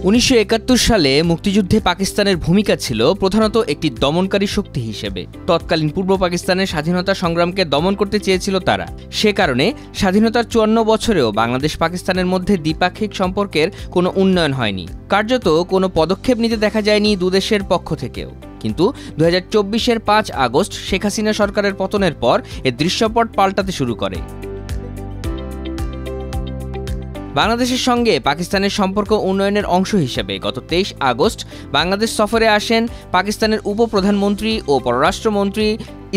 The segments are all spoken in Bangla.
1971 সালে মুক্তিযুদ্ধে পাকিস্তানের ভূমিকা ছিল প্রধানত একটি দমনকারী শক্তি হিসেবে। তৎকালীন পূর্ব পাকিস্তানের স্বাধীনতা সংগ্রামকে দমন করতে চেয়েছিল তারা। সে কারণে স্বাধীনতার 54 বছরেও বাংলাদেশ পাকিস্তানের মধ্যে দ্বিপাক্ষিক সম্পর্কের কোনো উন্নয়ন হয়নি। কার্যত কোনো পদক্ষেপ নিতে দেখা যায়নি দুদেশের পক্ষ থেকেও। কিন্তু 2024-এর 5 আগস্ট শেখ হাসিনা সরকারের পতনের পর এর দৃশ্যপট পাল্টাতে শুরু করে। বাংলাদেশের সঙ্গে পাকিস্তানের সম্পর্ক উন্নয়নের অংশ হিসেবে গত 23 আগস্ট বাংলাদেশ সফরে আসেন পাকিস্তানের উপপ্রধানমন্ত্রী ও পররাষ্ট্রমন্ত্রী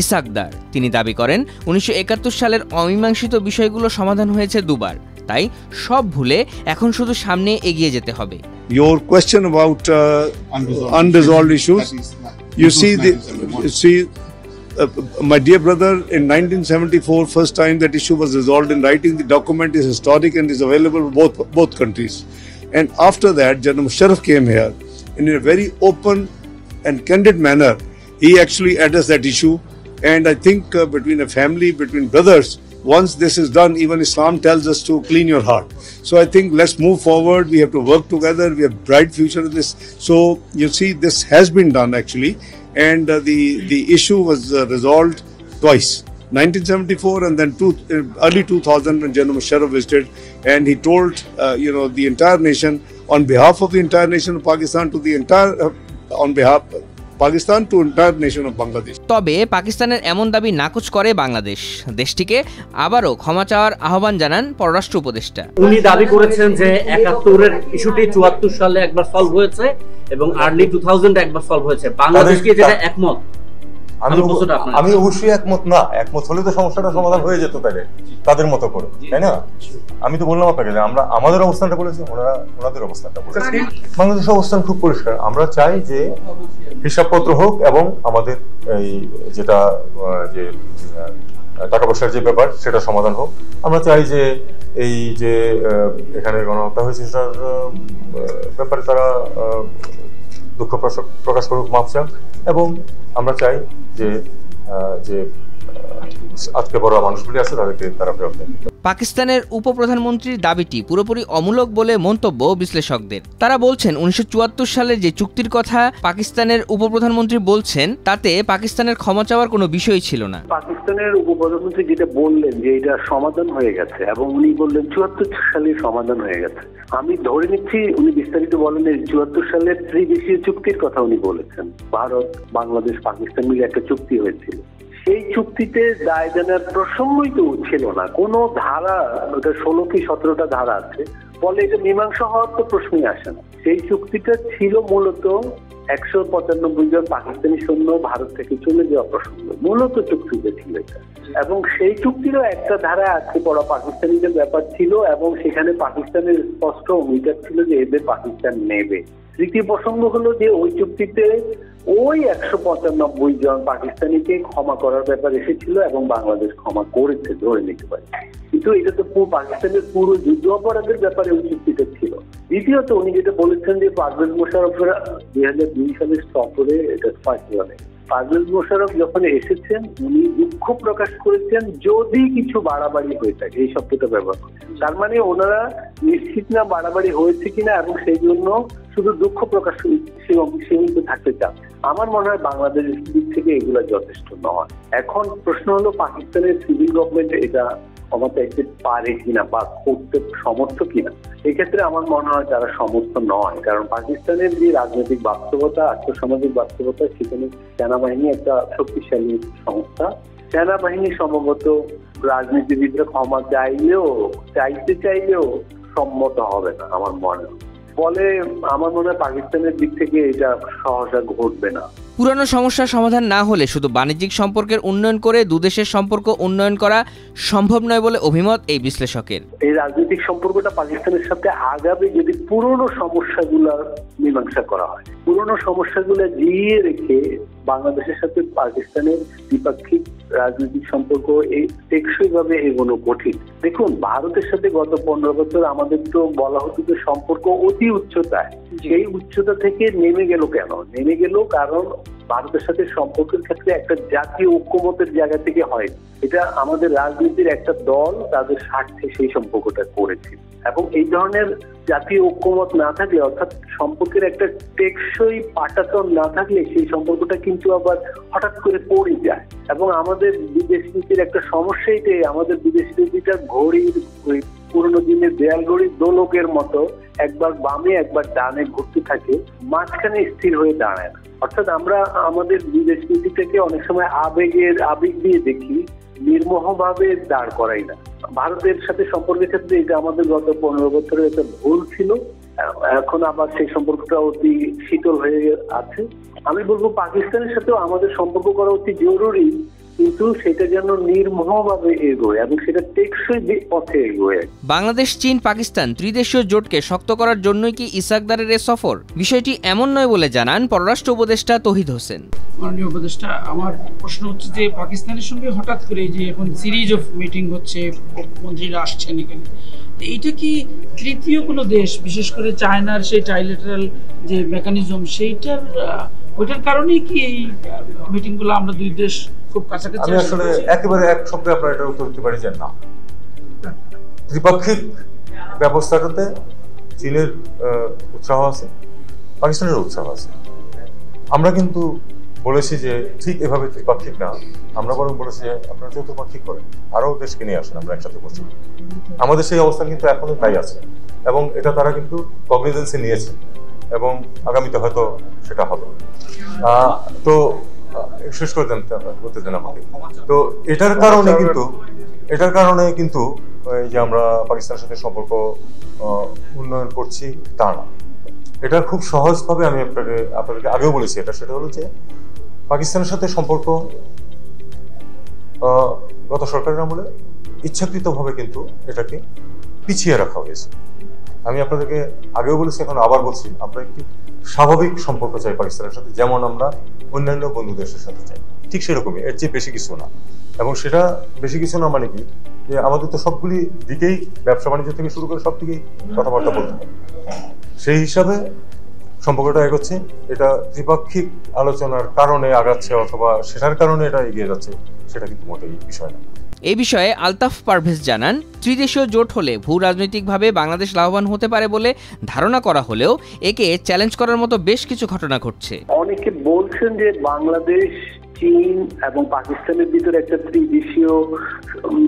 ইসহাক দার। তিনি দাবি করেন 1971 সালের অমীমাংসিত বিষয়গুলো সমাধান হয়েছে দুবার, তাই সব ভুলে এখন শুধু সামনে এগিয়ে যেতে হবে। Your question about unresolved issues, my dear brother, in 1974, first time that issue was resolved in writing. The document is historic and is available for both countries. And after that, General Musharraf came here, and in a very open and candid manner, he actually addressed that issue. And I think between a family, between brothers, once this is done, even Islam tells us to clean your heart. So I think let's move forward. We have to work together. We have bright future in this. So you see, this has been done actually. And the issue was resolved twice, 1974 and then early 2000 when General Musharraf visited, and he told the entire nation, on behalf of the entire nation of Pakistan, to the entire on behalf of Pakistan to entire nation of Bangladesh. তবে পাকিস্তানের এমন দাবি নাকচ করে বাংলাদেশ। দেশটিকে আবারও ক্ষমা চাওয়ার আহ্বান জানান পররাষ্ট্র উপদেষ্টা। উনি দাবি করেছেন যে 71-এর ইস্যুটি 74 সালে একবার সলভ হয়েছে এবং আর্লি 2000 একবার সলভ হয়েছে। বাংলাদেশ কি এটা একমত? আমি অবশ্যই একমত না। একমত হলে তো সমস্যাটা সমাধান হয়ে যেত তাহলে তাদের মতো করে, তাই না? আমি তো বললাম আপনাকে যে আমরা আমাদের অবস্থানটা বলেছি, ওনাদের অবস্থানটা বলেছি। বাংলাদেশের অবস্থান খুব পরিষ্কার। আমরা চাই যে হিসাবপত্র হোক এবং আমাদের এই যেটা যে টাকা পয়সার যে ব্যাপার সেটা সমাধান হোক। আমরা চাই যে এই যে এখানে গণহত্যা হয়েছে সেটার ব্যাপারে তারা দুঃখ প্রকাশ করুক, মাপ চাক, এবং আমরা চাই যে আজকে বড় মানুষগুলি আছে তাদেরকে তারা ফেরত দেয়। পাকিস্তানের উপপ্রধানমন্ত্রীর দাবিটি পুরোপুরি অমূলক বলে মন্তব্য বিশ্লেষকদের। তারা বলছেন 1974 সালের যে চুক্তির কথা পাকিস্তানের উপপ্রধানমন্ত্রী বলছেন তাতে পাকিস্তানের ক্ষমা চাওয়ার কোনো বিষয় ছিল না। পাকিস্তানের উপপ্রধানমন্ত্রী যেটা বললেন যে এটা সমাধান হয়ে গেছে, এবং উনি বললেন 74 সালে সমাধান হয়ে গেছে। আমি ধরে নিচ্ছি উনি বিস্তারিত বলেন 74 সালের ত্রিদেশীয় চুক্তির কথা উনি বলেছেন। ভারত, বাংলাদেশ, পাকিস্তান মিলে একটা চুক্তি হয়েছিল। সেই চুক্তিতে দায় জানার প্রসঙ্গই তো ছিল না। কোন ধারা, ওটা 16 কি 17টা ধারা আছে, ফলে এটা মীমাংসা হওয়ার তো প্রশ্নই আসে না। সেই চুক্তিটা ছিল মূলত 195 জন পাকিস্তানি সৈন্য ভারত থেকে চলে যাওয়া প্রসঙ্গ, মূলত চুক্তিতে ছিল এটা। এবং সেই চুক্তিরও একটা ধারা আজকে পড়া পাকিস্তানিদের ব্যাপার ছিল, এবং সেখানে পাকিস্তানের স্পষ্ট অঙ্গীকার ছিল যে এদের পাকিস্তান নেবে। তৃতীয় প্রসঙ্গ হলো যে ওই চুক্তিতে ওই 195 জন পাকিস্তানিকে ক্ষমা করার ব্যাপার এসেছিল, এবং বাংলাদেশ ক্ষমা করেছে, ধরে নিতে পারে। কিন্তু এটা তো পাকিস্তানের পুরো যুদ্ধ অপরাধের ব্যাপারে ওই চুক্তিটা ছিল। দ্বিতীয়ত উনি যেটা বলেছেন যে পারভেজ মোশাররফের 2002 সালের সফরে এটা ফয়সালা নেই। পারভেজ মোশাররফ যখন এসেছেন উনি দুঃখ প্রকাশ করেছেন যদি কিছু বাড়াবাড়ি হয়ে থাকে, এই শব্দটা ব্যবহার করেছেন। তার মানে ওনারা নিশ্চিত না বাড়াবাড়ি হয়েছে কিনা, এবং সেই জন্য শুধু দুঃখ প্রকাশ সীমিত থাকতে চান। আমার মনে হয় বাংলাদেশের দিক থেকে এগুলা যথেষ্ট নয়। এখন প্রশ্ন হলো পাকিস্তানের সিভিল গভর্নমেন্ট এটা ক্ষমতা এসে পারে কিনা বা করতে সমর্থ কিনা। এক্ষেত্রে আমার মনে হয় তারা সমর্থ নয়, কারণ পাকিস্তানের যে রাজনৈতিক বাস্তবতা, আর্থসামাজিক বাস্তবতা, সেখানে সেনাবাহিনী একটা শক্তিশালী সংস্থা। সেনাবাহিনী সম্ভবত রাজনীতিবিদরা ক্ষমা চাইতে চাইলেও সম্মত হবে না আমার মনে হয়। ফলে আমার মনে হয় পাকিস্তানের দিক থেকে এটা সহসা ঘটবে না। পুরানো সমস্যার সমাধান না হলে শুধু বাণিজ্যিক সম্পর্কের উন্নয়ন করে দুদেশের সম্পর্ক উন্নয়ন করা সম্ভব নয় বলে অভিমত এই বিশ্লেষকের। এই রাজনৈতিক সম্পর্কটা পাকিস্তানের সাথে আগাবে যদি পুরনো সমস্যাগুলো মীমাংসা করা হয়। পুরনো সমস্যাগুলো জিইয়ে রেখে বাংলাদেশের সাথে পাকিস্তানের দ্বিপাক্ষিক রাজনৈতিক সম্পর্ক টেকসই ভাবে এগোনো কঠিন। দেখুন, ভারতের সাথে গত 15 বছর আমাদের তো বলা হতো যে সম্পর্ক অতি উচ্চতায়, সেই উচ্চতা থেকে নেমে গেল কেন? নেমে গেল কারণ ভারতের সাথে সম্পর্কের ক্ষেত্রে একটা জাতীয় ঐক্যমতের জায়গা থেকে হয়। এটা আমাদের রাজনীতির একটা দল তাদের স্বার্থে সেই সম্পর্কটা করেছে, এবং এই ধরনের জাতীয় ঐক্যমত না থাকলে, অর্থাৎ সম্পর্কের একটা টেকসই পাটাতন না থাকলে সেই সম্পর্কটা কিন্তু আবার হঠাৎ করে পড়ে যায়। এবং আমাদের বিদেশ নীতির একটা সমস্যা এটাই, আমাদের বিদেশ নীতিটা ঘড়ির পুরোনো দিনের দেয়াল ঘড়ির দোলকের মতো একবার বামে একবার ডানে ঘুরতে থাকে, মাঝখানে স্থির হয়ে দাঁড়ায় না। অর্থাৎ আমরা আমাদের বিদেশ নীতিটাকে অনেক সময় আবেগ দিয়ে দেখি, নির্মোহভাবে দাঁড় করাই না। ভারতের সাথে সম্পর্কের ক্ষেত্রে এটা আমাদের গত 15 বছরের একটা ভুল ছিল। এখন আবার সেই সম্পর্কটা অতি শীতল হয়ে আছে। আমি বলবো পাকিস্তানের সাথেও আমাদের সম্পর্ক করা অতি জরুরি, কিন্তু সেটা যেন নির্মোহভাবে এগোয় এবং সেটা টেকসই পথে এগোয়। বাংলাদেশ, চীন, পাকিস্তান ত্রিদেশীয় জোটকে শক্ত করার জন্যই কি ইসাকদারের এ সফর? বিষয়টি এমন নয় বলে জানান পররাষ্ট্র উপদেষ্টা তৌহিদ হোসেন। মাননীয় উপদেষ্টা, আমার প্রশ্ন হচ্ছে যে পাকিস্তানের সঙ্গে হঠাৎ করে যে এখন সিরিজ অফ মিটিং হচ্ছে, মন্ত্রীরা আসছেন এখানে, এইটা কি তৃতীয় কোনো দেশ, বিশেষ করে চায়নার সেই ট্রাইলেটারাল যে মেকানিজম, ওইটার কারণেই কি এই মিটিংগুলো আমরা দুই দেশ খুব কাছাকাছি? আমি আসলে একেবারে এক শব্দে আপনার এটা উত্তর দিতে পারি যে না, ত্রিপাক্ষিক ব্যবস্থাটাতে চীনের উৎসাহ আছে, পাকিস্তানের উৎসাহ আছে। আমরা কিন্তু বলেছি যে ঠিক এভাবে ত্রিপাক্ষিক না, আমরা বরং বলেছি যে আপনারা চতুর্পাক্ষিক করেন, আরো দেশকে নিয়ে আসেন, আমরা একসাথে বসি। আমাদের সেই অবস্থান কিন্তু এখনো তাই আছে, এবং এটা তারা কিন্তু কগনিজেন্সে নিয়েছে, এবং আগামীতে হয়তো সেটা হবে। তো শেষ করে দেন, করতে দেন আমাকে। তো এটার কারণে কিন্তু যে আমরা পাকিস্তানের সাথে সম্পর্ক উন্নয়ন করছি তা না। এটা খুব সহজভাবে আমি আপনাদেরকে আগেও বলেছি, সেটা হলো যে পাকিস্তানের সাথে সম্পর্ক গত সরকারের আমলে ইচ্ছাকৃতভাবে কিন্তু এটাকে পিছিয়ে রাখা হয়েছে। আমি আপনাদেরকে আগেও বলেছি, এখন আবার বলছি, আমরা একটি স্বাভাবিক সম্পর্ক চাই পাকিস্তানের সাথে, যেমন আমরা অন্যান্য বন্ধু দেশের সাথে চাই, ঠিক সেরকমই, এর চেয়ে বেশি কিছু না। এবং সেটা বেশি কিছু না মানে কি, যে আমাদের তো সবগুলি দিকেই, ব্যবসা বাণিজ্য থেকে শুরু করে সব দিকেই কথাবার্তা বলতে হবে। সেই হিসাবে সম্পর্কটা এগোচ্ছে। এটা ত্রিপাক্ষিক আলোচনার কারণে আগাচ্ছে অথবা সেটার কারণে এটা এগিয়ে যাচ্ছে, সেটা কিন্তু মোটেই বিষয় না। এই বিষয়ে আলতাফ পারভেজ জানান, ত্রিদেশীয় জোট হলে ভূ রাজনৈতিকভাবে বাংলাদেশ লাভবান হতে পারে বলে ধারণা করা হলেও একে চ্যালেঞ্জ করার মতো বেশ কিছু ঘটনা ঘটছে। অনেকে বলছেন যে বাংলাদেশ, চীন এবং পাকিস্তানের ভিতরে একটা ত্রিদেশীয়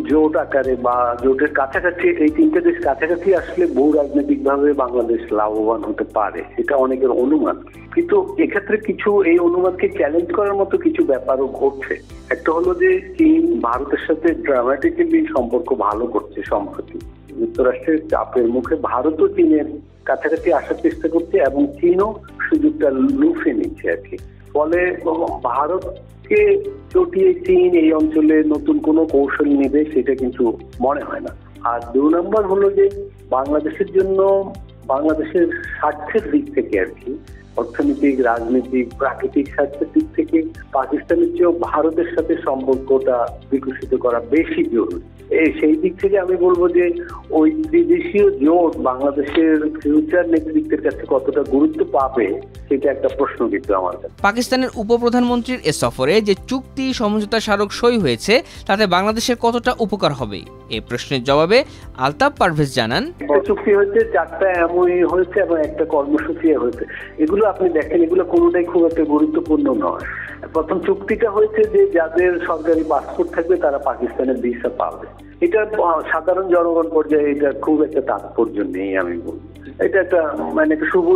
জোট আকারে বা জোটের কাছাকাছি, এই তিনটে দেশ কাছাকাছি আসলে ভূ রাজনৈতিক ভাবে বাংলাদেশ লাভবান হতে পারে, এটা অনেকের অনুমান। কিন্তু এক্ষেত্রে কিছু এই অনুমানকে চ্যালেঞ্জ করার মতো কিছু ব্যাপারও ঘটছে। একটা হলো যে চীন ভারতের সাথে ড্রামাটিক্যালি সম্পর্ক ভালো করছে সম্প্রতি। যুক্তরাষ্ট্রের চাপের মুখে ভারতও চীনের কাছাকাছি আসার চেষ্টা করছে, এবং চীনও সুযোগটা লুফে নিচ্ছে আর কি। ফলে ভারতকে চটিয়ে চীন এই অঞ্চলে নতুন কোনো কৌশল নেবে সেটা কিন্তু মনে হয় না। আর 2 নম্বর হলো যে বাংলাদেশের জন্য, বাংলাদেশের স্বার্থের দিক থেকে আর কি, অর্থনৈতিক, রাজনৈতিক, প্রাকৃতিক স্বার্থের দিক থেকে পাকিস্তানের চেয়েও ভারতের সাথে সম্পর্কটা বিকশিত করা বেশি জরুরি। সেই দিক থেকে আমি বলবো যে ওই ত্রিদেশীয় জোট বাংলাদেশের ফিউচার নেতৃত্বের কাছে কতটা গুরুত্ব পাবে সেটা একটা প্রশ্ন কিন্তু আমার কাছে। পাকিস্তানের উপপ্রধানমন্ত্রীর এ সফরে যে চুক্তি সমঝোতা স্মারক সই হয়েছে তাতে বাংলাদেশের কতটা উপকার হবে, এই প্রশ্নের জবাবে আলতাফ পারভেজ জানান, চুক্তি হয়েছে 4টা এমওইউ হয়েছে এবং একটা কর্মসূচি হয়েছে। এগুলো আপনি দেখেন, এগুলো কোনোটাই খুব একটা গুরুত্বপূর্ণ নয়। প্রথম চুক্তিটা হয়েছে যে যাদের সরকারি পাসপোর্ট থাকবে তারা পাকিস্তানের ভিসা পাবে। এটা সাধারণ জনগণ পর্যায়ে এটা খুব একটা তাৎপর্য নেই আমি বলবো। এটা একটা একটা শুভ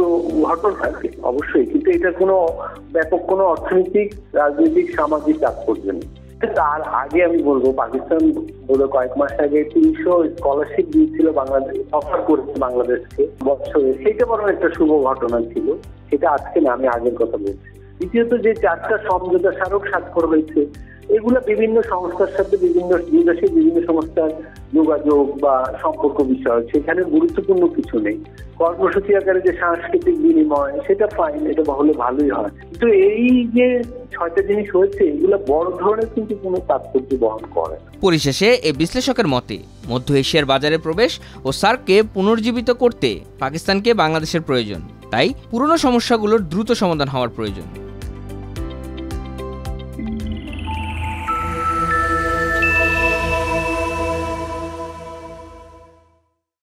ঘটনা থাকে অবশ্যই, কিন্তু এটা কোনো ব্যাপক কোনো অর্থনৈতিক, রাজনৈতিক, সামাজিক তাৎপর্য নেই। তার আগে আমি বলবো, পাকিস্তান বলে কয়েক মাস আগে 300 স্কলারশিপ দিয়েছিল বাংলাদেশ, অফার করেছে বাংলাদেশকে বছরে, সেটা বরং একটা শুভ ঘটনা ছিল। সেটা আজকে না, আমি আগের কথা বলছি। দ্বিতীয়ত যে 4টা সমঝোতা স্মারক স্বাক্ষর হয়েছে, এগুলো বিভিন্ন সংস্থার সাথে, বিভিন্ন দেশের বিভিন্ন সংস্থার যোগাযোগ বা সম্পর্ক বিষয়, সেখানে গুরুত্বপূর্ণ কিছু নেই। কর্মসূচি আকারে যে সাংস্কৃতিক বিনিময়, সেটা ফাইন, এটা হলে ভালোই হয়। কিন্তু এই যে 6টা জিনিস হয়েছে, এগুলো বড় ধরনের কিন্তু কোনো তাৎপর্য বহন করে না। পরিশেষে এই বিশ্লেষকের মতে মধ্য এশিয়ার বাজারে প্রবেশ ও সার্ককে পুনর্জীবিত করতে পাকিস্তানকে বাংলাদেশের প্রয়োজন। তাই পুরনো সমস্যাগুলোর দ্রুত সমাধান হওয়ার প্রয়োজন।